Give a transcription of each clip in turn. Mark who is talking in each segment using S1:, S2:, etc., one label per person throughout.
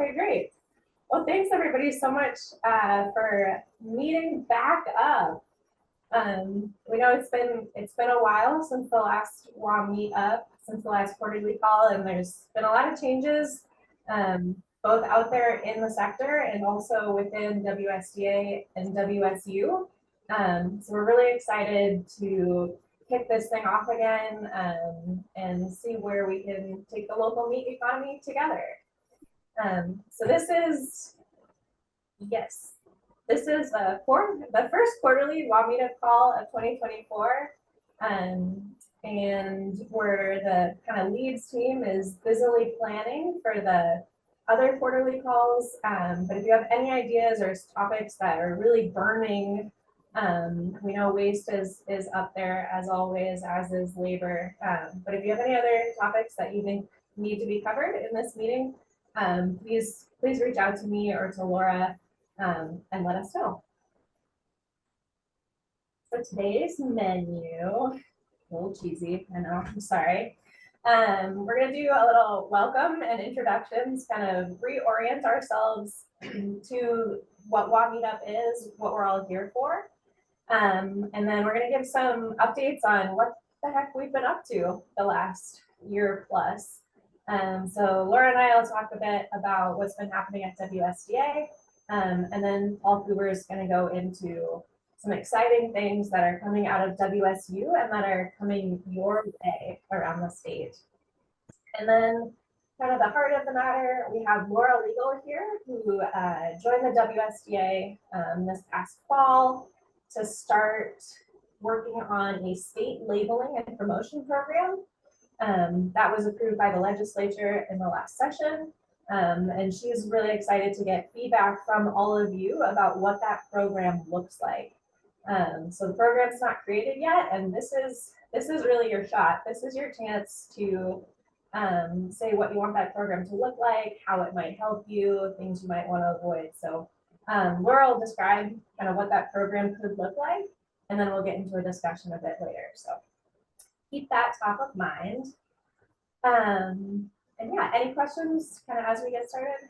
S1: Okay, great. Well, thanks everybody so much for meeting back up. We know it's been a while since the last WA meetup, since the last quarterly call, and there's been a lot of changes, both out there in the sector and also within WSDA and WSU. So we're really excited to kick this thing off again and see where we can take the local meat economy together. So this is the first quarterly WA meetup call of 2024. And where the kind of leads team is busily planning for the other quarterly calls. But if you have any ideas or topics that are really burning, we know waste is up there as always, as is labor. But if you have any other topics that you think need to be covered in this meeting, please reach out to me or to Laura and let us know. So today's menu, a little cheesy, I know, I'm sorry. We're gonna do a little welcome and introductions, kind of reorient ourselves to what WA Meetup is, what we're all here for. And then we're gonna give some updates on what the heck we've been up to the last year plus. So Laura and I will talk a bit about what's been happening at WSDA, and then Paul Cooper is going to go into some exciting things that are coming out of WSU and that are coming your way around the state. And then kind of the heart of the matter, we have Lore Liegel here, who joined the WSDA this past fall to start working on a state labeling and promotion program. That was approved by the legislature in the last session. And she's really excited to get feedback from all of you about what that program looks like. So the program's not created yet, and this is really your shot. This is your chance to say what you want that program to look like, how it might help you, things you might want to avoid. So Laura will describe kind of what that program could look like, and then we'll get into a discussion a bit later. So keep that top of mind. And yeah, any questions kind of as we get started?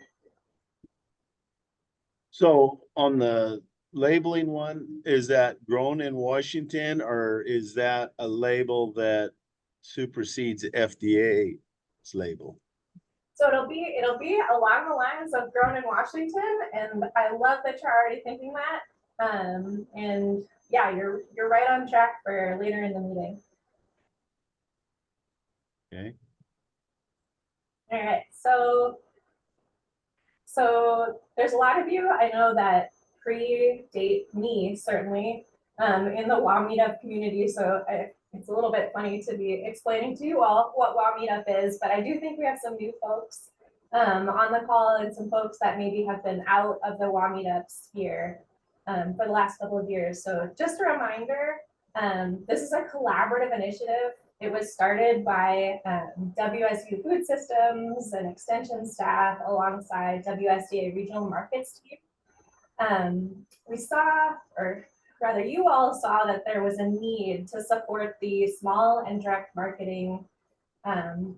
S2: So on the labeling one, is that grown in Washington, or is that a label that supersedes FDA's label?
S1: So it'll be along the lines of grown in Washington, and I love that you're already thinking that. And yeah, you're right on track for later in the meeting.
S2: Okay.
S1: All right, so there's a lot of you I know that predate me, certainly, in the WA Meetup community, so it's a little bit funny to be explaining to you all what WA Meetup is, but I do think we have some new folks on the call and some folks that maybe have been out of the WA Meetup sphere for the last couple of years. So just a reminder, this is a collaborative initiative. It was started by WSU Food Systems and Extension staff alongside WSDA Regional Markets team. We saw, or rather you all saw, that there was a need to support the small and direct marketing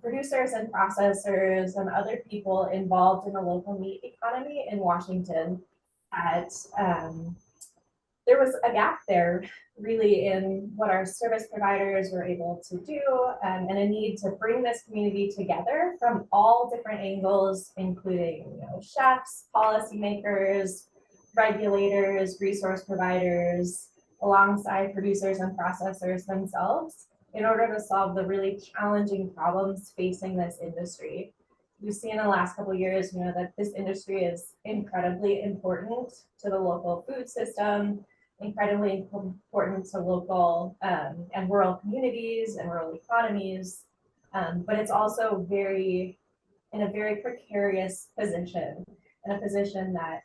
S1: producers and processors and other people involved in the local meat economy in Washington. There was a gap there really in what our service providers were able to do, and a need to bring this community together from all different angles, including chefs, policymakers, regulators, resource providers, alongside producers and processors themselves, in order to solve the really challenging problems facing this industry. We've seen in the last couple of years, that this industry is incredibly important to the local food system, incredibly important to local and rural communities and rural economies, but it's also in a very precarious position, in a position that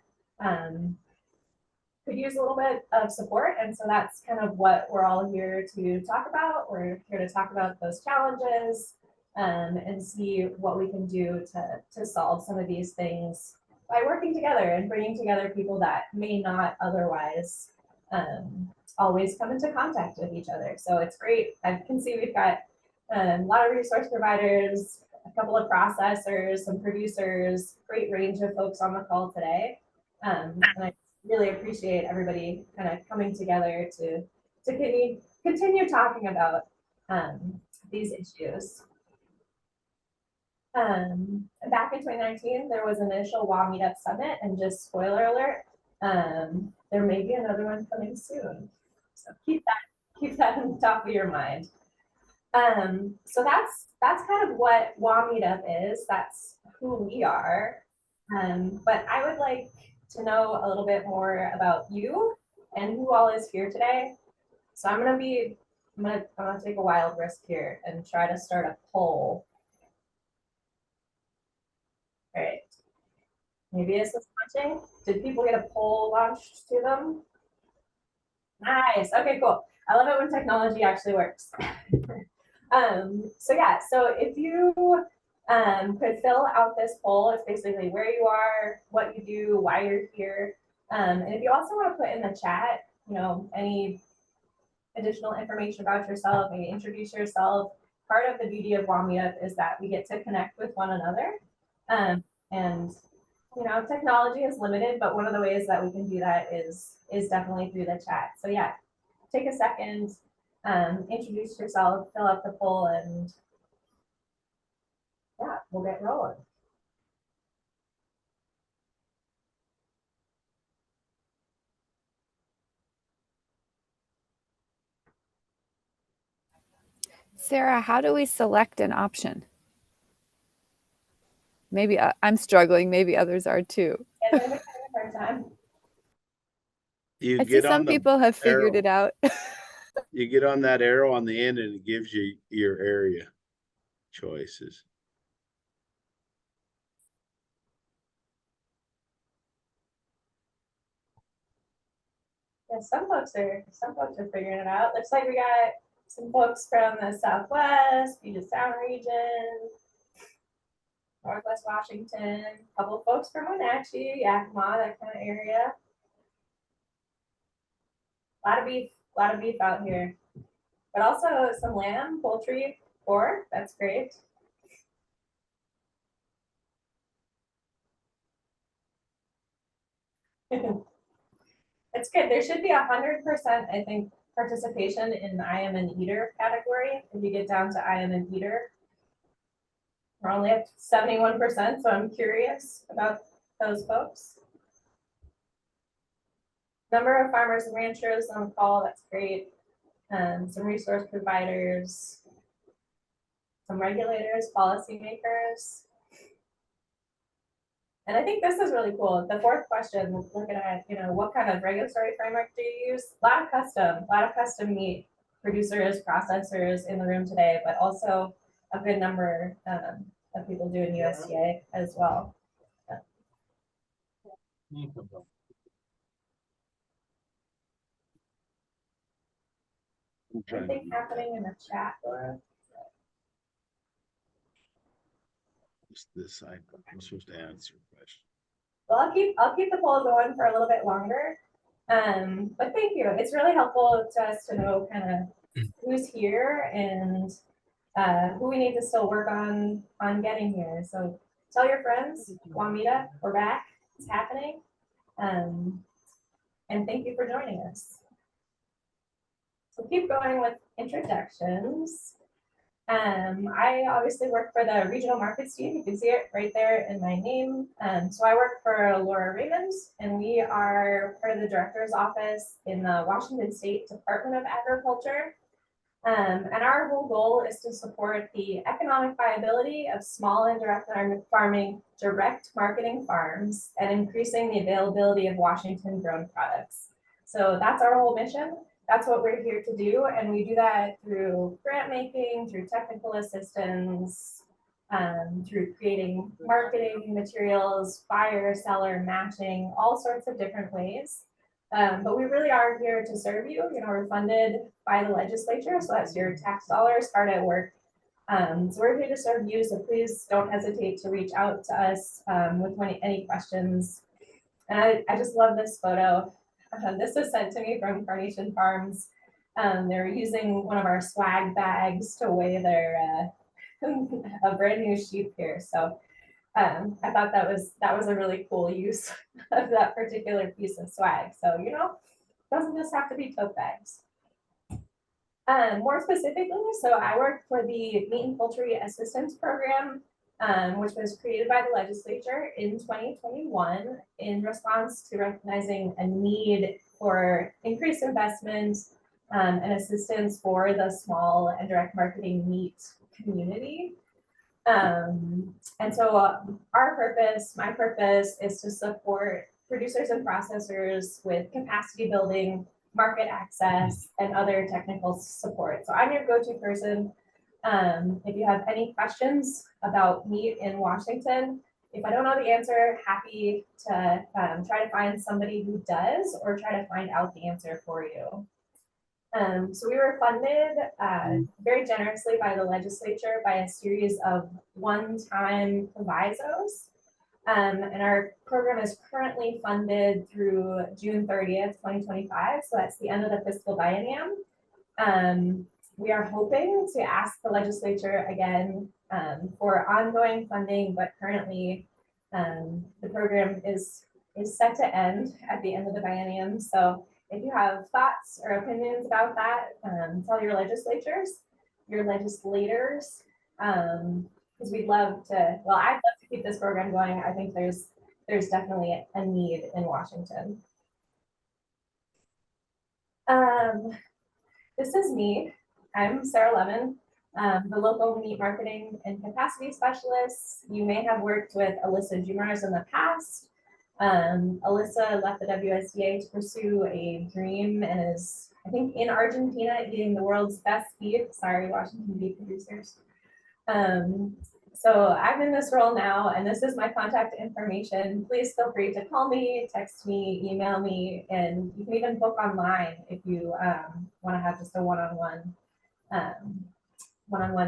S1: could use a little bit of support. And so that's kind of what we're all here to talk about. We're here to talk about those challenges and see what we can do to solve some of these things by working together and bringing together people that may not otherwise always come into contact with each other. So it's great. I can see we've got a lot of resource providers, couple of processors, some producers, great range of folks on the call today. And I really appreciate everybody kind of coming together to continue talking about these issues. Back in 2019, there was an initial WA Meetup Summit, and just spoiler alert, there may be another one coming soon. So keep that in the top of your mind. So that's kind of what WA Meetup is. That's who we are. But I would like to know a little bit more about you and who all is here today. So I'm gonna take a wild risk here and try to start a poll. All right. Maybe it's this launching. Did people get a poll launched to them? Nice. Okay, cool. I love it when technology actually works. So yeah, so if you could fill out this poll, it's basically where you are, what you do, why you're here. And if you also want to put in the chat, you know, any additional information about yourself, maybe introduce yourself. Part of the beauty of WA Meetup is that we get to connect with one another. And you know, technology is limited, but one of the ways that we can do that is definitely through the chat. So yeah, take a second, introduce yourself, fill out the poll, and yeah, we'll get rolling.
S3: Sarah, how do we select an option? Maybe I'm struggling, maybe others are too.
S2: You
S3: I see some people have figured it out.
S2: You get on that arrow on the end and it gives you your area choices.
S1: Yeah, some folks are figuring it out. Looks like we got some folks from the Southwest, Puget Sound region, Northwest Washington, a couple of folks from Wenatchee, Yakima, that kind of area. A lot of beef out here, but also some lamb, poultry, pork. That's great. It's good. There should be 100%, I think, participation in I am an eater category. If you get down to I am an eater, we're only at 71%, so I'm curious about those folks. Number of farmers and ranchers on call, that's great. Some resource providers, some regulators, policymakers. And I think this is really cool. The fourth question, looking at, you know, what kind of regulatory framework do you use? A lot of custom meat producers, processors in the room today, but also a good number of people doing USDA as well. Anything happening in the chat, Laura?
S2: This I'm supposed to answer a question.
S1: Well, I'll keep the poll going for a little bit longer. But thank you. It's really helpful to us to know kind of who's here and who we need to still work on getting here. So tell your friends, WA Meetup, we're back. It's happening. And thank you for joining us. So keep going with introductions. I obviously work for the regional markets team. You can see it right there in my name. So I work for Lore Liegel, and we are part of the director's office in the Washington State Department of Agriculture. And our whole goal is to support the economic viability of small and direct marketing farms and increasing the availability of Washington grown products. So that's our whole mission. That's what we're here to do. And we do that through grant making, through technical assistance, through creating marketing materials, buyer, seller, matching, all sorts of different ways. But we really are here to serve you. You know, we're funded by the legislature, so that's your tax dollars hard at work. So we're here to serve you, so please don't hesitate to reach out to us with any questions. And I just love this photo. This was sent to me from Carnation Farms. They were using one of our swag bags to weigh a brand new sheep here. So I thought that was a really cool use of that particular piece of swag. So, you know, it doesn't just have to be tote bags. More specifically, so I work for the Meat and Poultry Assistance Program, which was created by the legislature in 2021 in response to recognizing a need for increased investment and assistance for the small and direct marketing meat community. And so our purpose, my purpose, is to support producers and processors with capacity building, market access, and other technical support. So I'm your go-to person. If you have any questions about meat in Washington, if I don't know the answer, happy to try to find somebody who does, or try to find out the answer for you. So we were funded very generously by the legislature by a series of one-time provisos. And our program is currently funded through June 30th, 2025. So that's the end of the fiscal biennium. We are hoping to ask the legislature again for ongoing funding, but currently the program is set to end at the end of the biennium. So if you have thoughts or opinions about that, tell your legislators, your legislators, because we'd love to, well, I'd love to keep this program going. I think there's definitely a need in Washington. This is me. I'm Sarah Lemon, the local meat marketing and capacity specialist. You may have worked with Alyssa Jumars in the past. Alyssa left the WSDA to pursue a dream and is, I think, in Argentina eating the world's best beef. Sorry, Washington beef producers. So I'm in this role now, and this is my contact information. Please feel free to call me, text me, email me, and you can even book online if you want to have just a one-on-one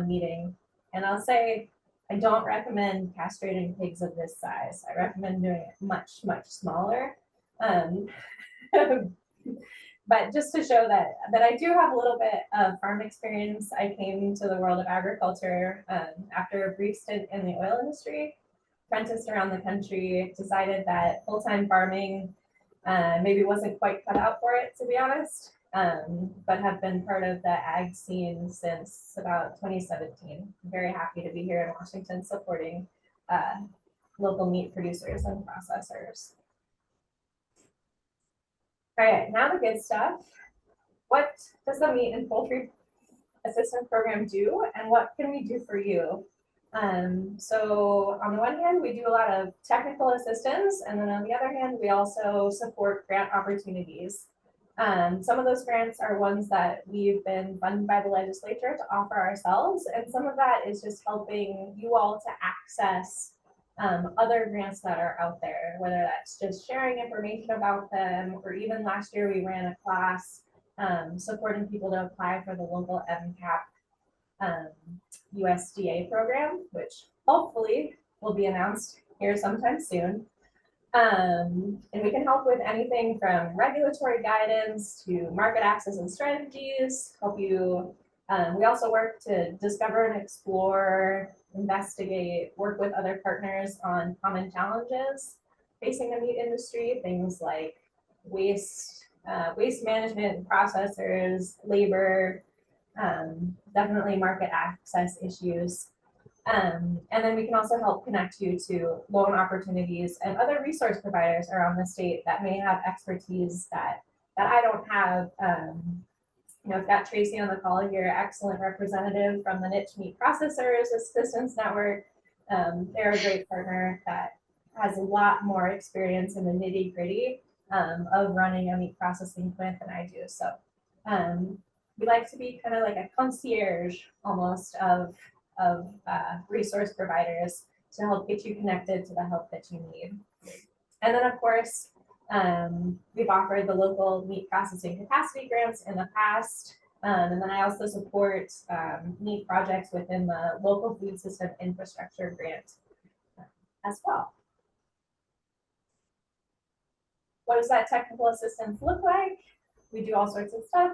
S1: meeting. And I'll say, I don't recommend castrating pigs of this size. I recommend doing it much, much smaller. But just to show that I do have a little bit of farm experience, I came to the world of agriculture after a brief stint in the oil industry, apprenticed around the country, decided that full-time farming maybe wasn't quite cut out for it, to be honest, but have been part of the ag scene since about 2017. I'm very happy to be here in Washington supporting local meat producers and processors. All right, now the good stuff. What does the Meat and Poultry Assistance Program do, and what can we do for you? So on the one hand, we do a lot of technical assistance, and then on the other hand, we also support grant opportunities. Some of those grants are ones that we've been funded by the legislature to offer ourselves, and some of that is just helping you all to access other grants that are out there, whether that's just sharing information about them, or even last year we ran a class supporting people to apply for the local MCAP WSDA program, which hopefully will be announced here sometime soon. And we can help with anything from regulatory guidance to market access and strategies, help you. We also work to discover and explore, investigate, work with other partners on common challenges facing the meat industry, things like waste management, processors, labor, definitely market access issues. And then we can also help connect you to loan opportunities and other resource providers around the state that may have expertise that I don't have. You know, I've got Tracy on the call here, excellent representative from the Niche Meat Processors Assistance Network. They're a great partner that has a lot more experience in the nitty gritty of running a meat processing plant than I do. So we like to be kind of like a concierge almost of resource providers to help get you connected to the help that you need. And then of course, we've offered the local meat processing capacity grants in the past. And then I also support meat projects within the local food system infrastructure grant as well. What does that technical assistance look like? We do all sorts of stuff.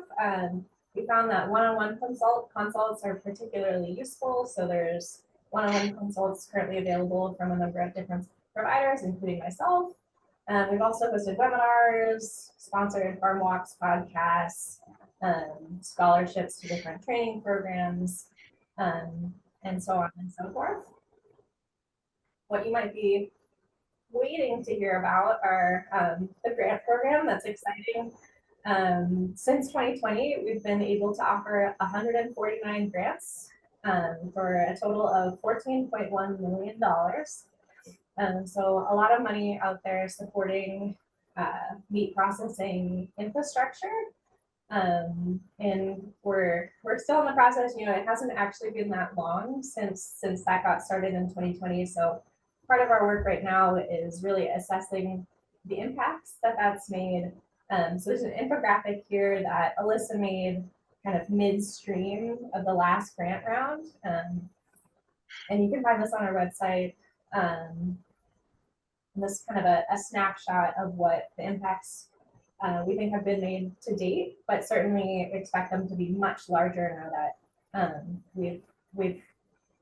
S1: we found that one-on-one consults are particularly useful. So there's one-on-one consults currently available from a number of different providers, including myself. We've also hosted webinars, sponsored farm walks, podcasts, scholarships to different training programs, and so on and so forth. What you might be waiting to hear about are the grant program. That's exciting. Since 2020, we've been able to offer 149 grants for a total of $14.1 million. So a lot of money out there supporting meat processing infrastructure. And we're still in the process. You know, it hasn't actually been that long since that got started in 2020. So part of our work right now is really assessing the impacts that that's made. So there's an infographic here that Alyssa made kind of midstream of the last grant round. And you can find this on our website. And this is kind of a snapshot of what the impacts we think have been made to date, but certainly expect them to be much larger now that we've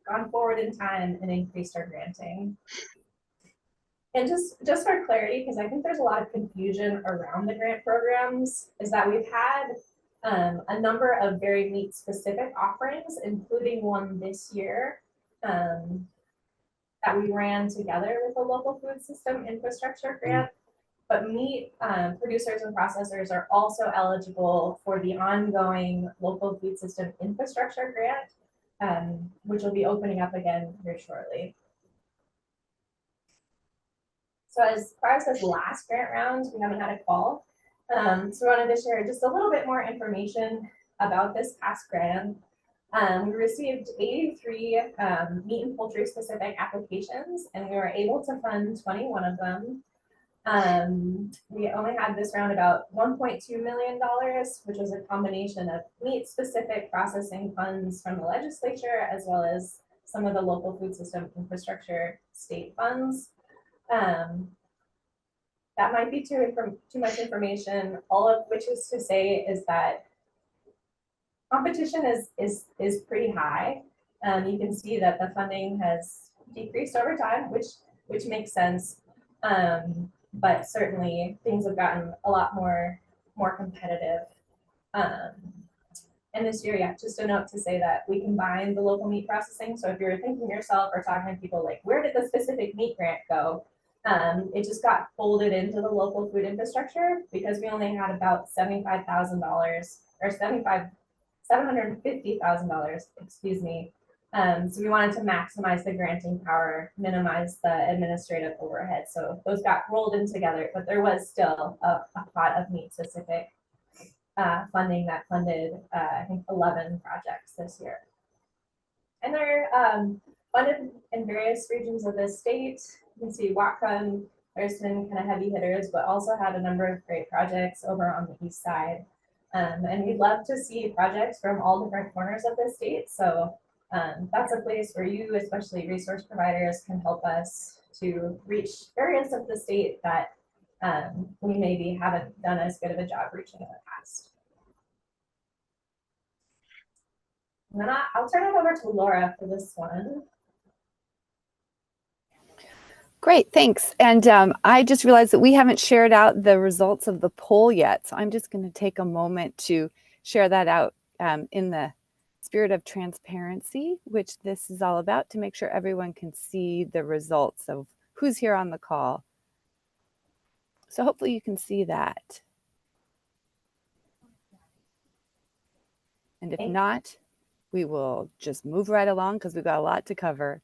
S1: gone forward in time and increased our granting. And just for clarity, because I think there's a lot of confusion around the grant programs, is that we've had a number of very meat specific offerings, including one this year that we ran together with the local food system infrastructure grant. But meat producers and processors are also eligible for the ongoing local food system infrastructure grant, which will be opening up again here shortly. So as far as this last grant round, we haven't had a call. So we wanted to share just a little bit more information about this past grant. We received 83 meat and poultry specific applications, and we were able to fund 21 of them. We only had this round about $1.2 million, which was a combination of meat specific processing funds from the legislature, as well as some of the local food system infrastructure state funds. That might be too much information. All of which is to say is that competition is pretty high. You can see that the funding has decreased over time, which makes sense. But certainly things have gotten a lot more competitive. And this year, yeah, just a note to say that we combined the local meat processing. So if you're thinking yourself or talking to people like, where did the specific meat grant go? It just got folded into the local food infrastructure because we only had about $75,000 or $750,000, excuse me. So we wanted to maximize the granting power, minimize the administrative overhead. So those got rolled in together, but there was still a pot of meat specific funding that funded, I think, 11 projects this year. And they're funded in various regions of the state. You can see Whatcom, there's been kind of heavy hitters, but also had a number of great projects over on the east side. And we'd love to see projects from all different corners of the state. So that's a place where you, especially resource providers, can help us to reach areas of the state that we maybe haven't done as good of a job reaching in the past. And then I'll turn it over to Laura for this one.
S3: Great, thanks. And I just realized that we haven't shared out the results of the poll yet. So I'm just going to take a moment to share that out in the spirit of transparency, which this is all about, to make sure everyone can see the results of who's here on the call. So hopefully you can see that. And if not, we will just move right along because we've got a lot to cover.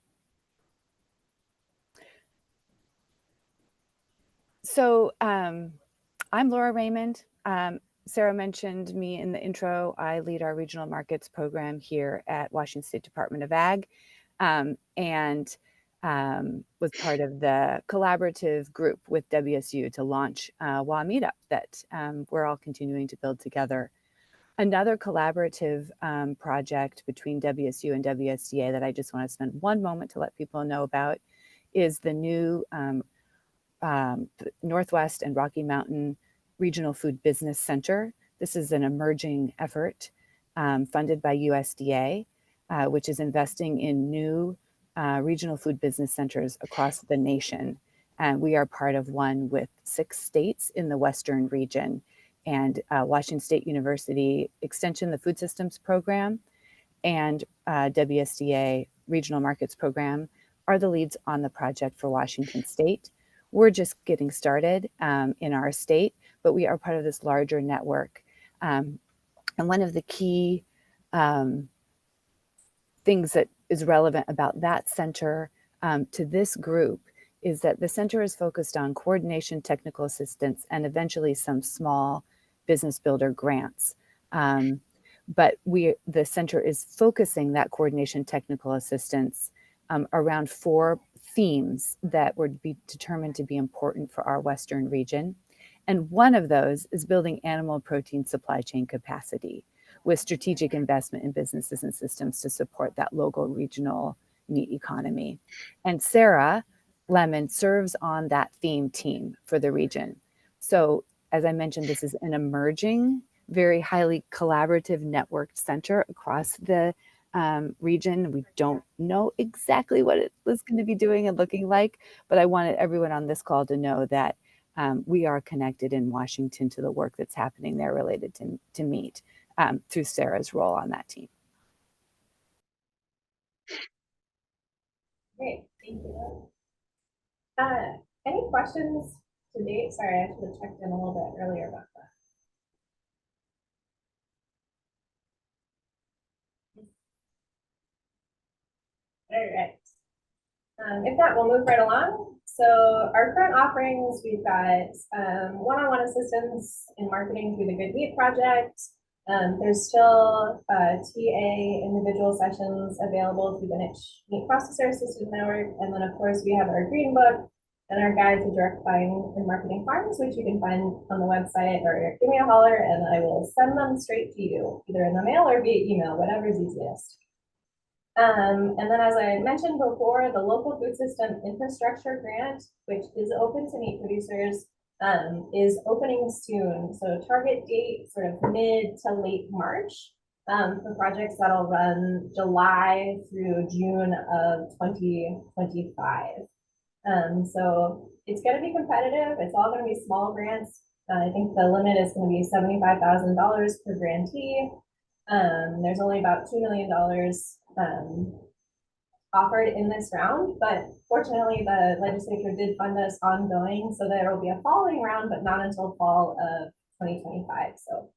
S3: So I'm Laura Raymond. Sarah mentioned me in the intro. I lead our regional markets program here at Washington State Department of Ag, and was part of the collaborative group with WSU to launch WA Meetup that we're all continuing to build together. Another collaborative project between WSU and WSDA that I just want to spend one moment to let people know about is the new Northwest and Rocky Mountain Regional Food Business Center. This is an emerging effort funded by USDA, which is investing in new regional food business centers across the nation. And we are part of one with 6 states in the Western region. And Washington State University Extension, the Food Systems Program, and WSDA Regional Markets Program are the leads on the project for Washington State. We're just getting started in our state, but we are part of this larger network. And one of the key things that is relevant about that center to this group is that the center is focused on coordination, technical assistance, and eventually some small business builder grants. But the center is focusing that coordination, technical assistance around 4 themes that would be determined to be important for our Western region. And one of those is building animal protein supply chain capacity with strategic investment in businesses and systems to support that local regional meat economy. And Sarah Lemon serves on that theme team for the region. So as I mentioned, this is an emerging, very highly collaborative networked center across the region. We don't know exactly what it was going to be doing and looking like, but I wanted everyone on this call to know that we are connected in Washington to the work that's happening there related to meat through Sarah's role on that team.
S1: Great, thank you. Any questions to date? Sorry, I should have checked in a little bit earlier about that. All right. If not, we'll move right along. So our current offerings, we've got one-on-one assistance in marketing through the Good Meat Project. There's still TA individual sessions available through the Niche Meat Processor Assisted Network. And then of course we have our Green Book and our Guide to Direct Buying and Marketing Farms, which you can find on the website, or give me a holler and I will send them straight to you, either in the mail or via email, whatever's easiest. And then as I mentioned before, the local food system infrastructure grant, which is open to meat producers, is opening soon. So target date sort of mid to late March for projects that'll run July through June of 2025. So it's going to be competitive. It's all going to be small grants. I think the limit is going to be $75,000 per grantee. There's only about $2 million offered in this round, but fortunately the legislature did fund us ongoing, so there will be a following round, but not until fall of 2025. So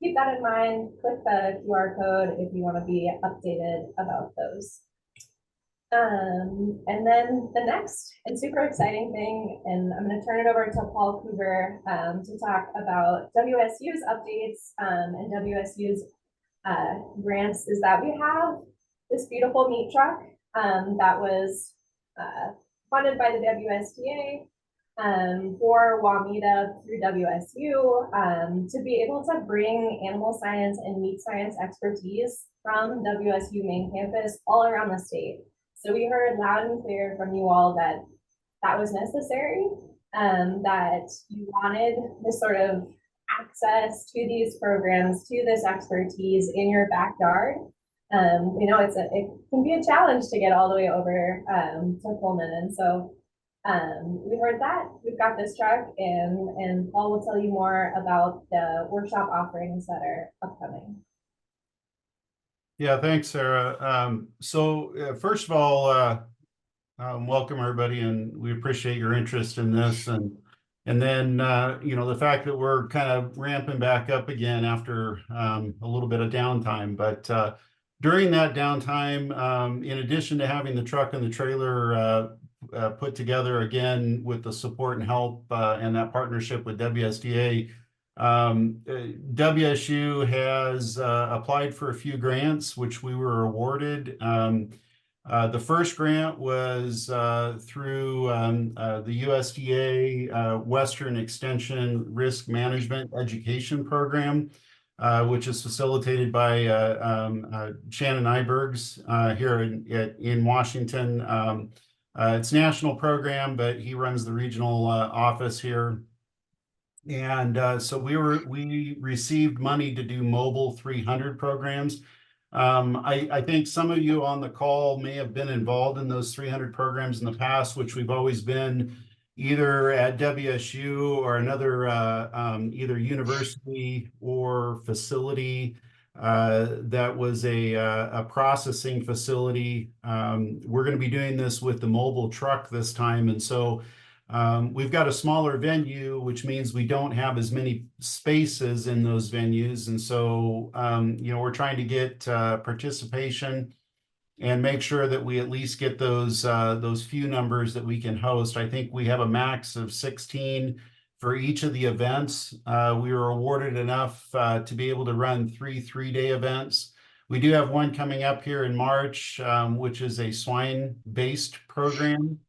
S1: keep that in mind. Click the QR code if you want to be updated about those. And then the next and super exciting thing, and I'm going to turn it over to Paul Coover to talk about WSU's updates and WSU's grants, is that we have this beautiful meat truck that was funded by the WSDA for WAMITA through WSU to be able to bring animal science and meat science expertise from WSU main campus all around the state. So we heard loud and clear from you all that that was necessary, that you wanted this sort of access to these programs, to this expertise in your backyard. You know, it can be a challenge to get all the way over to Pullman. And so we heard that. We've got this truck, and Paul will tell you more about the workshop offerings that are upcoming.
S4: Yeah, thanks, Sarah. First of all, welcome everybody, and we appreciate your interest in this. And then, you know, the fact that we're kind of ramping back up again after a little bit of downtime. But during that downtime, in addition to having the truck and the trailer put together again with the support and help and that partnership with WSDA, WSU has applied for a few grants, which we were awarded. The first grant was through the USDA Western Extension Risk Management Education Program, which is facilitated by Shannon Ibergs here in Washington. It's a national program, but he runs the regional office here. And so we received money to do mobile 300 programs. I think some of you on the call may have been involved in those 300 programs in the past, which we've always been either at WSU or another either university or facility that was a processing facility. We're going to be doing this with the mobile truck this time, and so we've got a smaller venue, which means we don't have as many spaces in those venues. And so, we're trying to get participation and make sure that we at least get those few numbers that we can host. I think we have a max of 16 for each of the events. We were awarded enough to be able to run three-day events. We do have one coming up here in March, which is a swine-based program.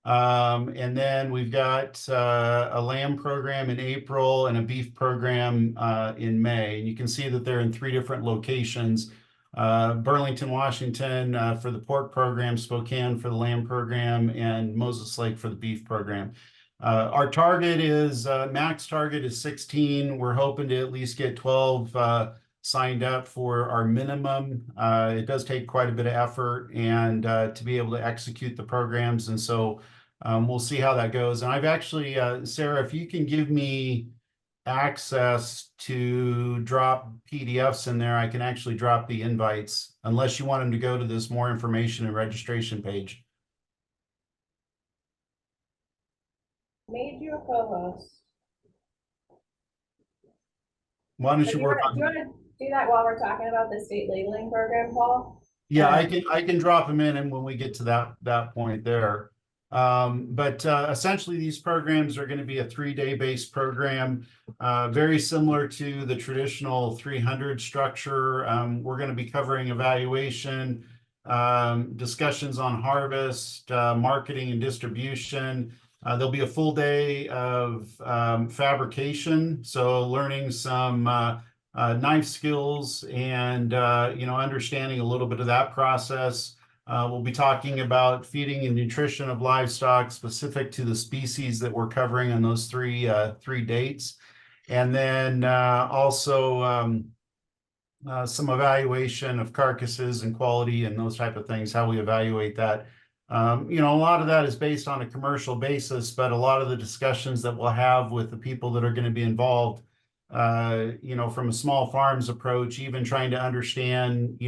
S4: And then we've got a lamb program in April and a beef program in May. And you can see that they're in 3 different locations. Burlington, Washington for the pork program, Spokane for the lamb program, and Moses Lake for the beef program. Our target is, max target is 16. We're hoping to at least get 12 signed up for our minimum. It does take quite a bit of effort and to be able to execute the programs. And so we'll see how that goes. And I've actually, Sarah, if you can give me access to drop PDFs in there, I can actually drop the invites, unless you want them to go to this more information and registration page.
S1: Made you a co-host.
S4: Why don't
S1: Do
S4: you
S1: you
S4: work
S1: want
S4: on?
S1: to do that while we're talking about the state labeling program, Paul?
S4: Yeah, I can drop them in, and when we get to that point there. But essentially, these programs are going to be a 3-day based program, very similar to the traditional 300 structure. We're going to be covering evaluation, discussions on harvest, marketing and distribution. There'll be a full day of fabrication, so learning some knife skills and understanding a little bit of that process. We'll be talking about feeding and nutrition of livestock specific to the species that we're covering on those three dates. And then also some evaluation of carcasses and quality and those type of things, how we evaluate that. A lot of that is based on a commercial basis, but a lot of the discussions that we'll have with the people that are going to be involved, from a small farms approach, even trying to understand,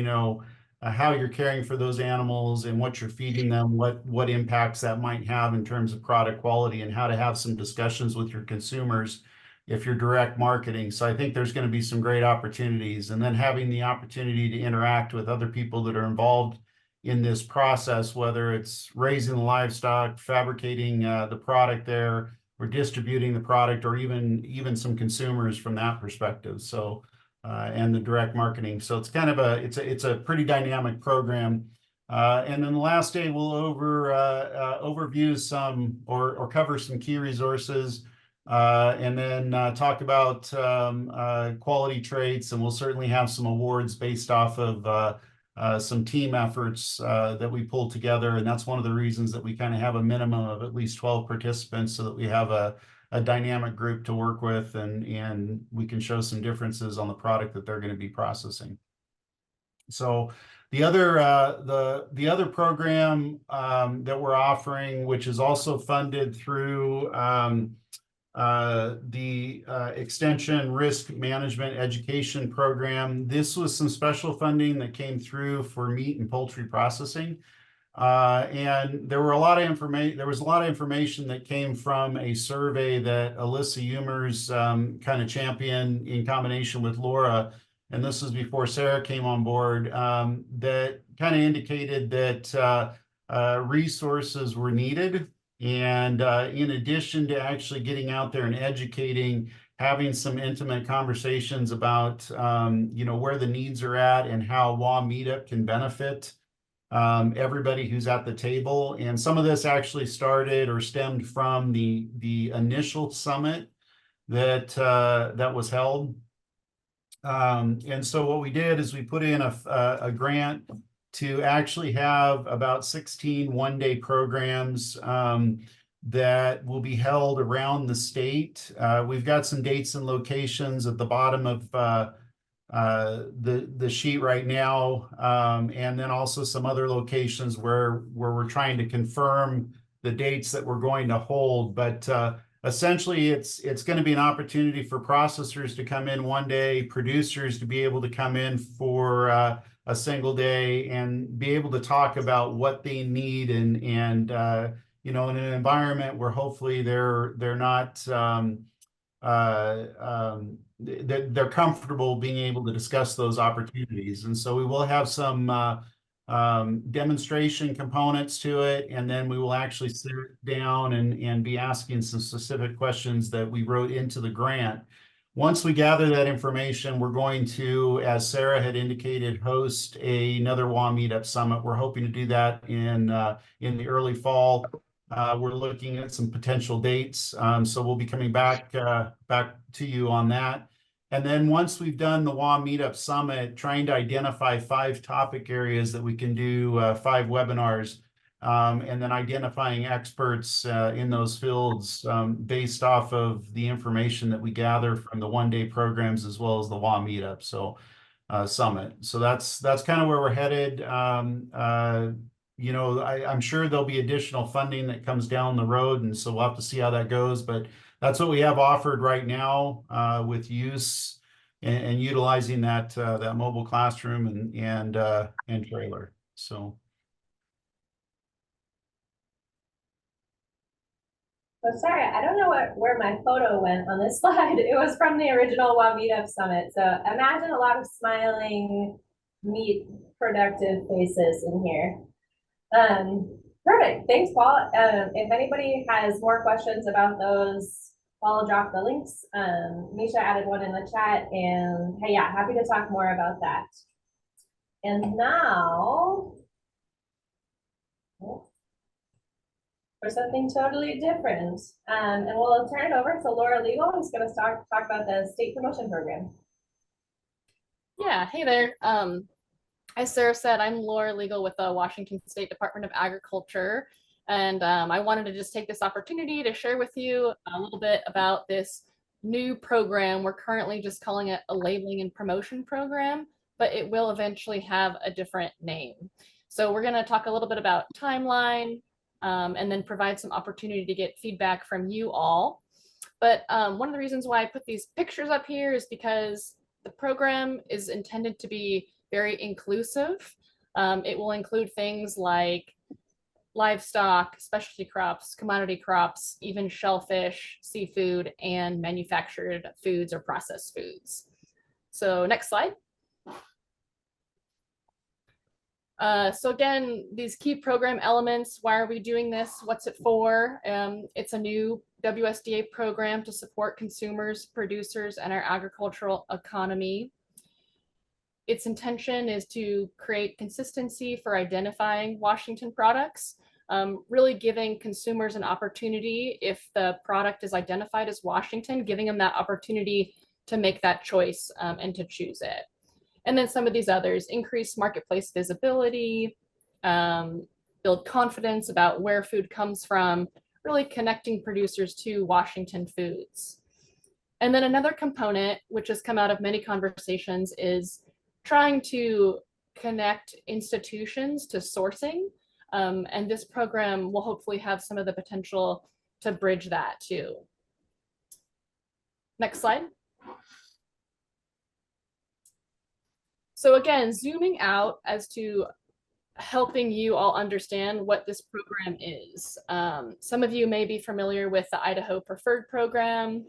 S4: how you're caring for those animals and what you're feeding them, what impacts that might have in terms of product quality, and how to have some discussions with your consumers if you're direct marketing. So I think there's going to be some great opportunities, and then having the opportunity to interact with other people that are involved in this process, whether it's raising the livestock, fabricating the product there, or distributing the product, or even some consumers from that perspective. So and the direct marketing. So it's kind of it's a pretty dynamic program. And then the last day we'll overview some or cover some key resources, and then talk about quality traits, and we'll certainly have some awards based off of some team efforts that we pulled together. And that's one of the reasons that we kind of have a minimum of at least 12 participants, so that we have a dynamic group to work with, and we can show some differences on the product that they're going to be processing. So the other program that we're offering, which is also funded through the Extension Risk Management Education Program. This was some special funding that came through for meat and poultry processing. And there was a lot of information that came from a survey that Alyssa Eumers kind of championed in combination with Laura, and this was before Sarah came on board, that kind of indicated that resources were needed. And in addition to actually getting out there and educating, having some intimate conversations about where the needs are at and how WA Meetup can benefit everybody who's at the table. And some of this actually started or stemmed from the initial summit that was held. And so what we did is we put in a grant to actually have about 16 one-day programs that will be held around the state. We've got some dates and locations at the bottom of the sheet right now, and then also some other locations where we're trying to confirm the dates that we're going to hold. But essentially, it's going to be an opportunity for processors to come in one day, producers to be able to come in for a single day, and be able to talk about what they need, and you know, in an environment where hopefully they're not they're comfortable being able to discuss those opportunities. And so we will have some demonstration components to it, and then we will actually sit down and be asking some specific questions that we wrote into the grant. Once we gather that information, we're going to, as Sarah had indicated, host another WA Meetup Summit. We're hoping to do that in the early fall. We're looking at some potential dates, so we'll be coming back to you on that. And then once we've done the WA Meetup Summit, trying to identify 5 topic areas that we can do 5 webinars, and then identifying experts in those fields based off of the information that we gather from the one-day programs as well as the WA Meetup Summit. So that's kind of where we're headed. You know, I'm sure there'll be additional funding that comes down the road, and so we'll have to see how that goes. But that's what we have offered right now with use and utilizing that mobile classroom and trailer. So.
S1: So sorry, I don't know where my photo went on this slide. It was from the original WA Meetup Summit. So imagine a lot of smiling, neat, productive faces in here. Perfect. Thanks, Paul. If anybody has more questions about those, Paul dropped the links. Misha added one in the chat, and hey, yeah, happy to talk more about that. And now for something totally different, and we'll turn it over to Lore Liegel, who's going to talk about the state promotion program.
S5: Yeah, hey there. As Sarah said, I'm Lore Liegel with the Washington State Department of Agriculture, and I wanted to just take this opportunity to share with you a little bit about this new program. We're currently just calling it a labeling and promotion program, but it will eventually have a different name. So we're going to talk a little bit about timeline, and then provide some opportunity to get feedback from you all. But one of the reasons why I put these pictures up here is because the program is intended to be very inclusive. It will include things like livestock, specialty crops, commodity crops, even shellfish, seafood, and manufactured foods or processed foods. So next slide. So again, these key program elements, why are we doing this? What's it for? It's a new WSDA program to support consumers, producers, and our agricultural economy. Its intention is to create consistency for identifying Washington products, really giving consumers an opportunity, if the product is identified as Washington, giving them that opportunity to make that choice and to choose it. And then some of these others: increase marketplace visibility, build confidence about where food comes from, really connecting producers to Washington foods. And then another component, which has come out of many conversations, is trying to connect institutions to sourcing. And this program will hopefully have some of the potential to bridge that too. Next slide. So again, zooming out as to helping you all understand what this program is. Some of you may be familiar with the Idaho Preferred Program,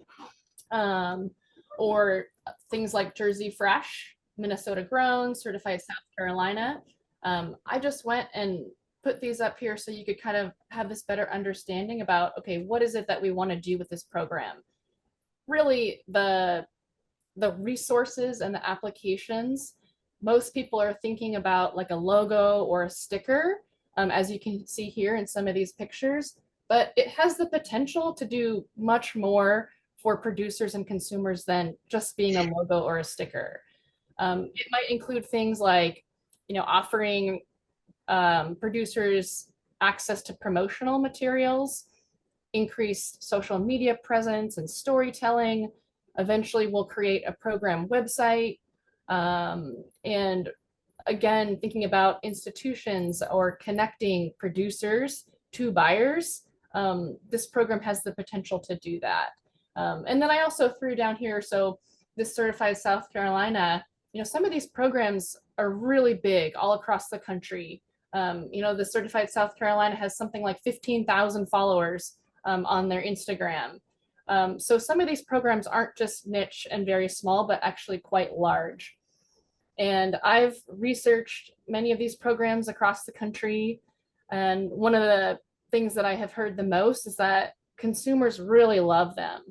S5: or things like Jersey Fresh, Minnesota Grown, Certified South Carolina. I just went and put these up here so you could kind of have this better understanding about, okay, what is it that we want to do with this program? Really, the resources and the applications, most people are thinking about like a logo or a sticker, as you can see here in some of these pictures, but it has the potential to do much more for producers and consumers than just being a logo or a sticker. It might include things like, you know, offering producers access to promotional materials, increased social media presence and storytelling. Eventually, we'll create a program website. And again, thinking about institutions or connecting producers to buyers, this program has the potential to do that. And then I also threw down here, so this Certified South Carolina, some of these programs are really big all across the country. The Certified South Carolina has something like 15,000 followers on their Instagram. So some of these programs aren't just niche and very small, but actually quite large. And I've researched many of these programs across the country. And one of the things that I have heard the most is that consumers really love them.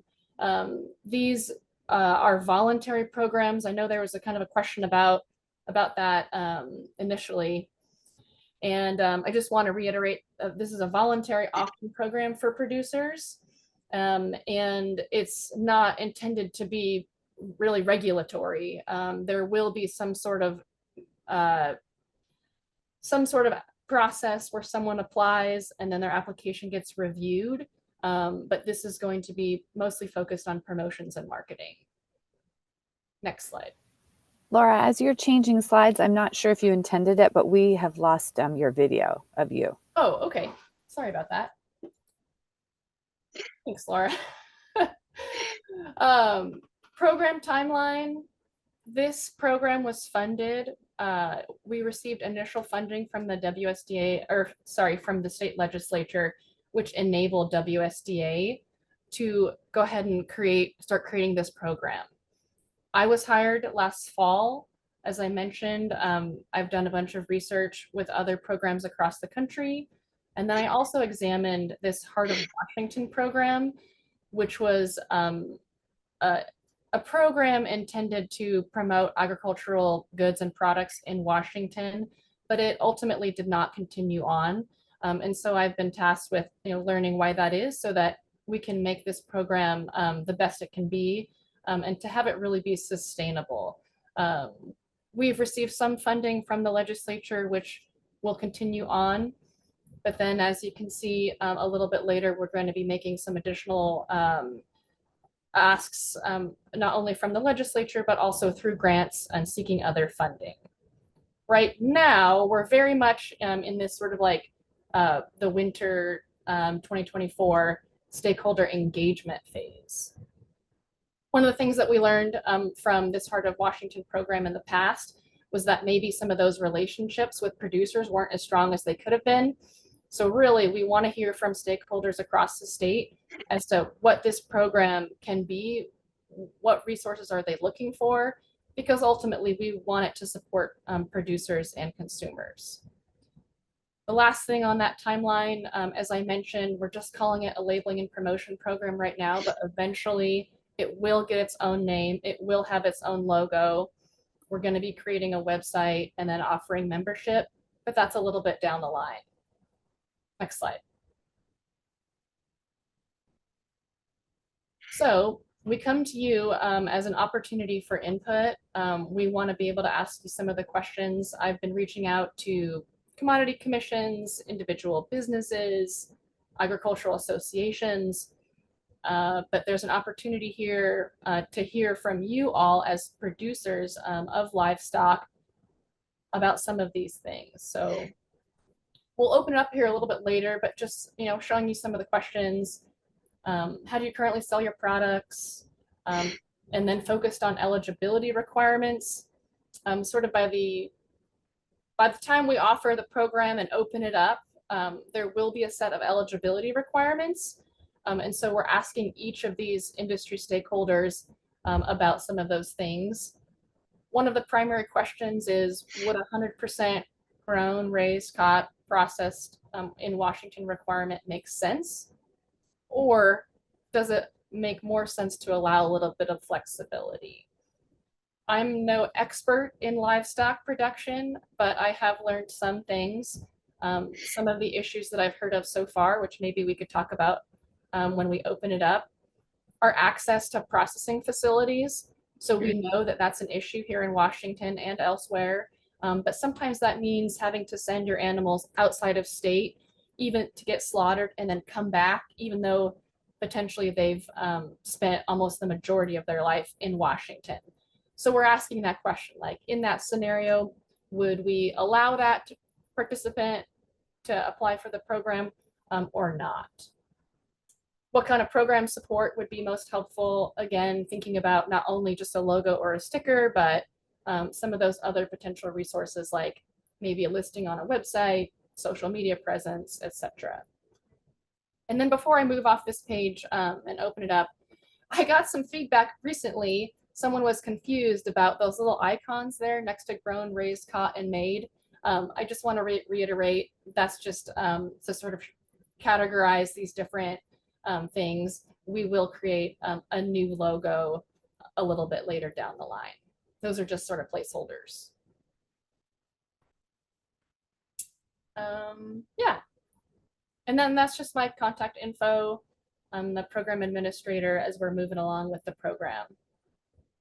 S5: These are voluntary programs. I know there was a kind of a question about that initially. And I just want to reiterate, this is a voluntary auction program for producers. And it's not intended to be really regulatory. There will be some sort of process where someone applies and then their application gets reviewed. But this is going to be mostly focused on promotions and marketing. Next slide.
S3: Laura, as you're changing slides, I'm not sure if you intended it, but we have lost your video of you.
S5: Oh, okay. Sorry about that. Thanks, Laura. Program timeline. This program was funded. We received initial funding from the WSDA, or sorry, from the state legislature, which enabled WSDA to go ahead and start creating this program. I was hired last fall. As I mentioned, I've done a bunch of research with other programs across the country. And then I also examined this Heart of Washington program, which was a program intended to promote agricultural goods and products in Washington, but it ultimately did not continue on. And so I've been tasked with learning why that is, so that we can make this program the best it can be, and to have it really be sustainable. We've received some funding from the legislature, which will continue on. But then, as you can see a little bit later, we're going to be making some additional asks, not only from the legislature, but also through grants and seeking other funding. Right now, we're very much in this sort of like the winter 2024 stakeholder engagement phase. One of the things that we learned from this Heart of Washington program in the past was that maybe some of those relationships with producers weren't as strong as they could have been. So really, we want to hear from stakeholders across the state as to what this program can be, what resources are they looking for, because ultimately we want it to support producers and consumers. The last thing on that timeline, as I mentioned, we're just calling it a labeling and promotion program right now, but eventually it will get its own name. It will have its own logo. We're going to be creating a website and then offering membership, but that's a little bit down the line. Next slide. So we come to you as an opportunity for input. We want to be able to ask you some of the questions. I've been reaching out to commodity commissions, individual businesses, agricultural associations, but there's an opportunity here to hear from you all as producers of livestock about some of these things. So we'll open it up here a little bit later, but just showing you some of the questions. How do you currently sell your products? And then focused on eligibility requirements. Sort of by the time we offer the program and open it up, there will be a set of eligibility requirements. And so we're asking each of these industry stakeholders about some of those things. One of the primary questions is, would 100% grown, raised, caught, processed in Washington requirement make sense? Or does it make more sense to allow a little bit of flexibility? I'm no expert in livestock production, but I have learned some things. Some of the issues that I've heard of so far, which maybe we could talk about when we open it up, are access to processing facilities. So we know that that's an issue here in Washington and elsewhere, but sometimes that means having to send your animals outside of state, even to get slaughtered and then come back, even though potentially they've spent almost the majority of their life in Washington. So we're asking that question, like in that scenario, would we allow that participant to apply for the program or not? What kind of program support would be most helpful? Again, thinking about not only just a logo or a sticker, but some of those other potential resources, like maybe a listing on a website, social media presence, etc. And then before I move off this page and open it up, I got some feedback recently. Someone was confused about those little icons there next to grown, raised, caught, and made. I just want to reiterate, that's just to sort of categorize these different things. We will create a new logo a little bit later down the line. Those are just sort of placeholders. Yeah. And then that's just my contact info. I'm the program administrator as we're moving along with the program.